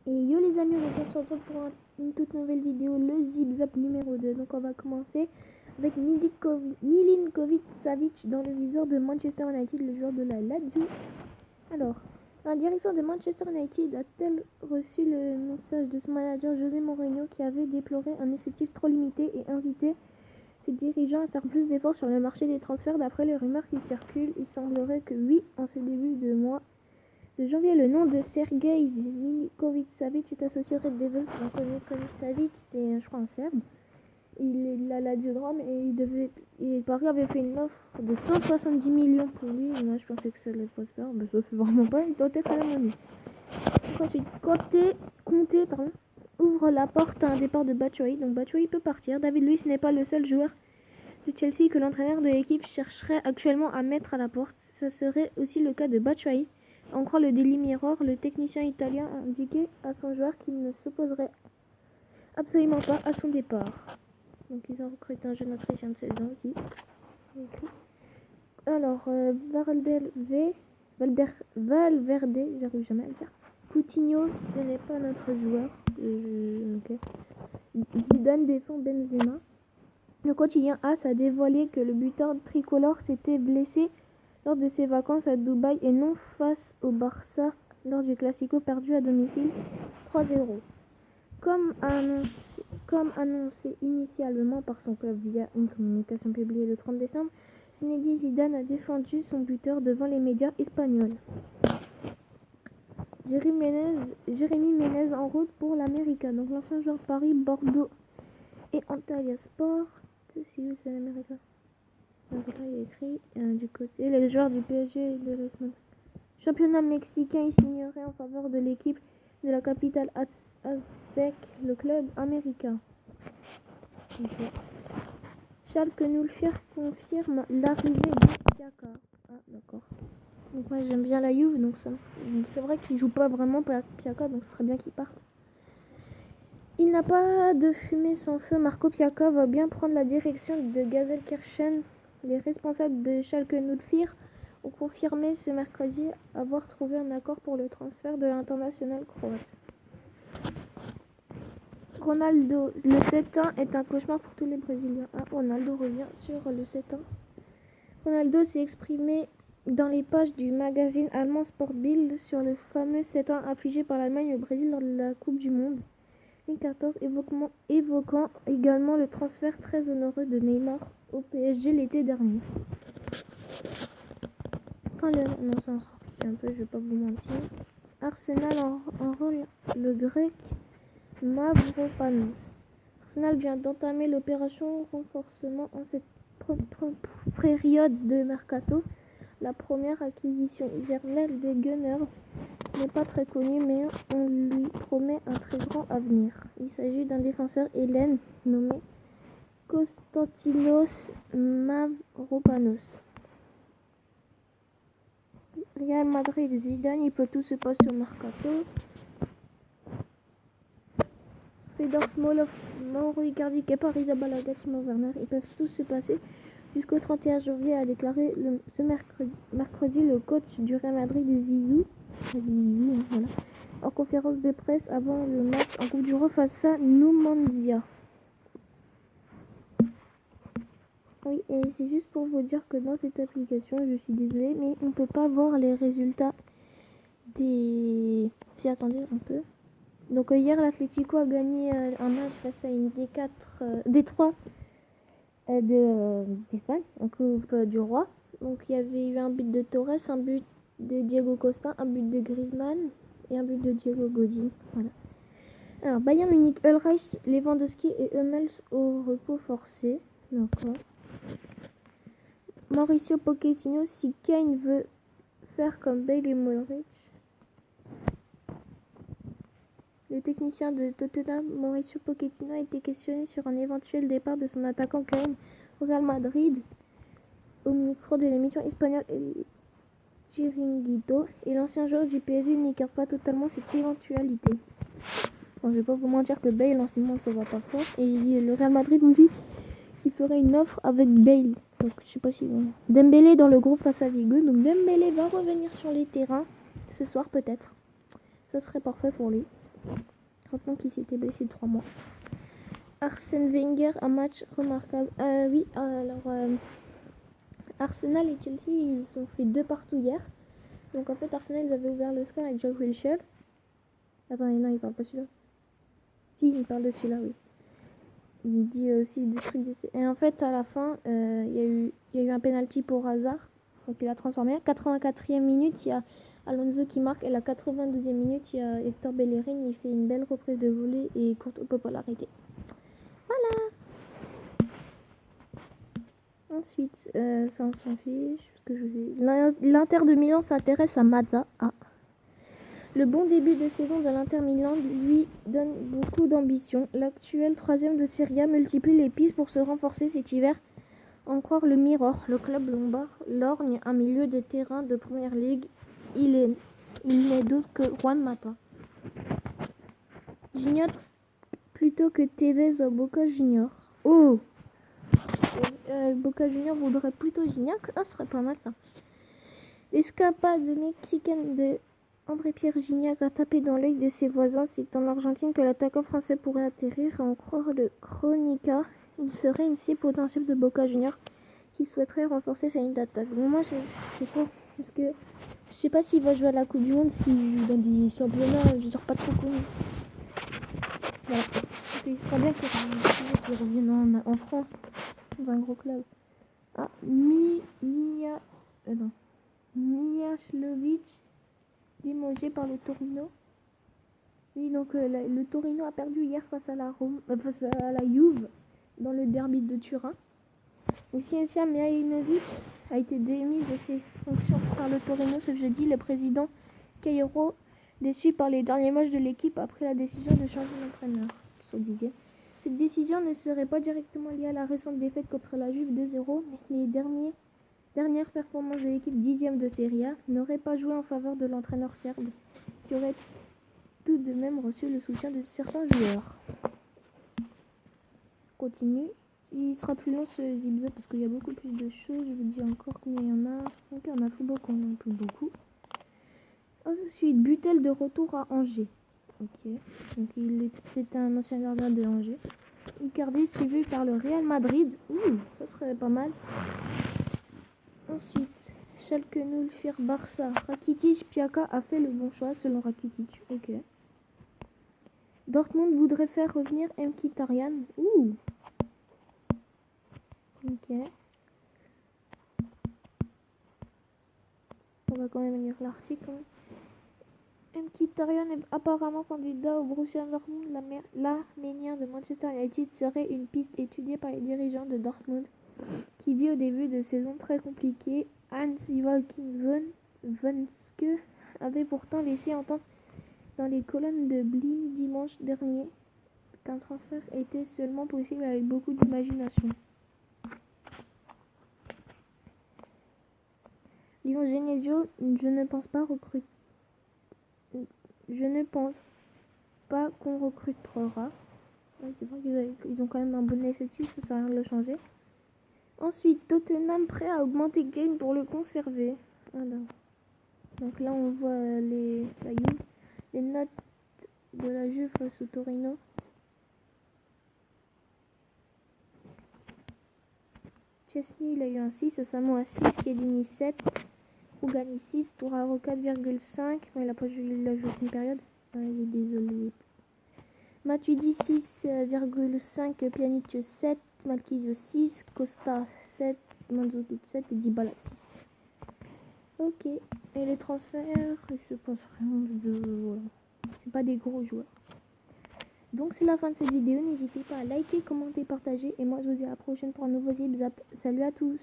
Et yo les amis, on se retrouve pour une toute nouvelle vidéo, le Zip Zap numéro 2. Donc on va commencer avec Milinkovic-Savic dans le viseur de Manchester United, le joueur de la Lazio. Alors, la direction de Manchester United a-t-elle reçu le message de son manager José Mourinho qui avait déploré un effectif trop limité et invité ses dirigeants à faire plus d'efforts sur le marché des transferts? D'après les rumeurs qui circulent, il semblerait que oui, en ce début de mois de janvier, le nom de Sergej Milinkovic-Savic est associé au Red Devils. Donc Milinkovic-Savic, c'est je crois un Serbe. Il est de la Lazio Rome et Paris avait fait une offre de 170 millions pour lui. Et moi je pensais que ça allait pas se faire, mais ça c'est vraiment pas, il doit être à la monnaie. Ensuite, Conte ouvre la porte à un départ de Batshuayi. Donc Batshuayi peut partir. David Luiz n'est pas le seul joueur de Chelsea que l'entraîneur de l'équipe chercherait actuellement à mettre à la porte. Ça serait aussi le cas de Batshuayi. En croit le Daily Mirror, le technicien italien a indiqué à son joueur qu'il ne s'opposerait absolument pas à son départ. Donc ils ont recruté un jeune Autrichien de 16 ans aussi. Alors, Valverde, j'arrive jamais à le dire. Coutinho, ce n'est pas notre joueur. Okay. Zidane défend Benzema. Le quotidien AS a dévoilé que le buteur tricolore s'était blessé lors de ses vacances à Dubaï et non face au Barça lors du Classico perdu à domicile 3-0. Comme annoncé initialement par son club via une communication publiée le 30 décembre, Zinedine Zidane a défendu son buteur devant les médias espagnols. Jérémy Ménez en route pour l'América. Donc l'ancien joueur de Paris, Bordeaux et Antalya Sport. C'est l'América. Donc là il y a écrit du côté les joueurs du PSG et de l'Espagne. Championnat mexicain, il signerait en faveur de l'équipe de la capitale aztèque, le club américain. Okay. Schalke 04 confirme l'arrivée de Piaka. Ah d'accord. Donc moi j'aime bien la Juve, donc c'est vrai qu'il joue pas vraiment pour Piaka, donc ce serait bien qu'il parte. Il n'a pas de fumée sans feu. Marco Piaka va bien prendre la direction de Gelsenkirchen. Les responsables de Schalke 04 ont confirmé ce mercredi avoir trouvé un accord pour le transfert de l'international croate. Ronaldo, le 7-1 est un cauchemar pour tous les Brésiliens. Ah, Ronaldo revient sur le 7-1. Ronaldo s'est exprimé dans les pages du magazine allemand Sportbild sur le fameux 7-1 affligé par l'Allemagne au Brésil lors de la Coupe du Monde 2014, évoquant également le transfert très onéreux de Neymar au PSG l'été dernier. Quand le un peu, je vais pas vous mentir. Arsenal enrôle le grec Mavropanos. Arsenal vient d'entamer l'opération renforcement en cette période de mercato. La première acquisition hivernale des Gunners n'est pas très connue, mais on lui promet un très grand avenir. Il s'agit d'un défenseur hellène nommé Konstantinos Mavropanos. Real Madrid, Zidane, il peut tout se passer au mercato. Fedor Smolov, Mauro Icardi, Kepa Arrizabalaga, Timo Werner, ils peuvent tous se passer. Jusqu'au 31 janvier a déclaré ce mercredi le coach du Real Madrid, Zizou, voilà, en conférence de presse avant le match en Coupe du Roi face à Numancia. Oui, et c'est juste pour vous dire que dans cette application, je suis désolée, mais on ne peut pas voir les résultats des... Si, attendez, on peut. Donc hier, l'Atlético a gagné un match face à une D3 d'Espagne, en Coupe du Roi. Donc il y avait eu un but de Torres, un but de Diego Costa, un but de Griezmann et un but de Diego Godin. Voilà. Alors Bayern Munich, Ulreich, Lewandowski et Hummels au repos forcé. D'accord. Mauricio Pochettino, si Kane veut faire comme Bale et Modric. Le technicien de Tottenham, Mauricio Pochettino, a été questionné sur un éventuel départ de son attaquant Kane au Real Madrid au micro de l'émission espagnole El Chiringuito, et l'ancien joueur du PSG n'ignore pas totalement cette éventualité. Bon, je vais pas vous mentir que Bale en ce moment ça va pas fort, et le Real Madrid nous dit qu'il ferait une offre avec Bale. Donc je sais pas si Dembélé dans le groupe face à Vigo, donc Dembélé va revenir sur les terrains ce soir peut-être. Ça serait parfait pour lui. Rappelons qu'il s'était blessé 3 mois. Arsène Wenger, un match remarquable. Oui, alors Arsenal et Chelsea, ils ont fait 2-2 hier. Donc en fait, Arsenal, ils avaient ouvert le score avec Jack Wilshere. Attendez, non, il parle pas celui-là. Si, il parle de celui-là, oui. Il dit aussi des trucs de... Et en fait, à la fin, il y a eu un penalty pour Hazard. Donc il a transformé. 84e minute, il y a Alonso qui marque. Et la 82e minute, il y a Hector Bellerin. Il fait une belle reprise de volée et Courtois peut pas l'arrêter. Voilà. Ensuite, ça on s'en fiche. L'Inter de Milan s'intéresse à Mazza. Ah. Le bon début de saison de l'Inter Milan lui donne beaucoup d'ambition. L'actuel 3e de Serie A multiplie les pistes pour se renforcer cet hiver. En croire le Mirror, le club lombard lorgne un milieu de terrain de première ligue. Il n'est d'autre que Juan Mata. Junior plutôt que Tevez à Boca Junior. Oh, Boca Junior voudrait plutôt Gignac. Ah, ce serait pas mal ça. L'escapade mexicaine de André-Pierre Gignac a tapé dans l'œil de ses voisins. C'est en Argentine que l'attaquant français pourrait atterrir. À en croire le Chronica, il serait une cible potentielle de Boca Junior qui souhaiterait renforcer sa ligne d'attaque. Bon, moi, je sais pas. Parce que je sais pas s'il va jouer à la Coupe du Monde, s'il joue dans des championnats, je veux dire, pas trop connus. Voilà. Donc, il serait bien qu'il revienne en France, dans un gros club. Ah, Mijalovic limogé par le Torino. Oui, donc le Torino a perdu hier face à la Juve dans le derby de Turin. Siniša Mihajlović a été démis de ses fonctions par le Torino ce jeudi. Le président Cairo, déçu par les derniers matchs de l'équipe, a pris la décision de changer d'entraîneur. Cette décision ne serait pas directement liée à la récente défaite contre la Juve 2-0, mais les dernières performances de l'équipe 10e de Serie A n'auraient pas joué en faveur de l'entraîneur serbe, qui aurait tout de même reçu le soutien de certains joueurs. Continue. Il sera plus long ce zip-zap parce qu'il y a beaucoup plus de choses. Je vous dis encore combien il y en a. Ok, on a plus beaucoup, on en a plus beaucoup. Ensuite, Butel de retour à Angers. Ok, donc c'est un ancien gardien de Angers. Icardi suivi par le Real Madrid. Ça serait pas mal. Ensuite, Schalke 04 Barça. Rakitic, Piaka a fait le bon choix selon Rakitic. Ok. Dortmund voudrait faire revenir Mkhitaryan. Ok. On va quand même lire l'article. Mkhitaryan est apparemment candidat au Borussia Dortmund. L'Arménien de Manchester United serait une piste étudiée par les dirigeants de Dortmund, qui vit au début de saison très compliqué. Hans-Joachim Watzke avait pourtant laissé entendre dans les colonnes de Blind dimanche dernier qu'un transfert était seulement possible avec beaucoup d'imagination. Lyon Genesio, je ne pense pas qu'on recrutera. Ouais, c'est vrai qu'ils ont quand même un bon effectif, ça sert à rien de le changer. Ensuite, Tottenham prêt à augmenter Kane pour le conserver. Voilà. Donc là, on voit les notes de la Juve face au Torino. Chesney, il a eu un 6, Samoa 6, Chiellini 7, Rougani 6, Touraro 4,5, mais il a joué une période. Il est désolé. Matuidi 6,5, Pjanic 7, Marquisio 6, Costa 7, Mandzukic 7 et Dybala 6. Ok, et les transferts, je pense vraiment voilà. C'est pas des gros joueurs. Donc c'est la fin de cette vidéo, n'hésitez pas à liker, commenter, partager et moi je vous dis à la prochaine pour un nouveau zip zap. Salut à tous.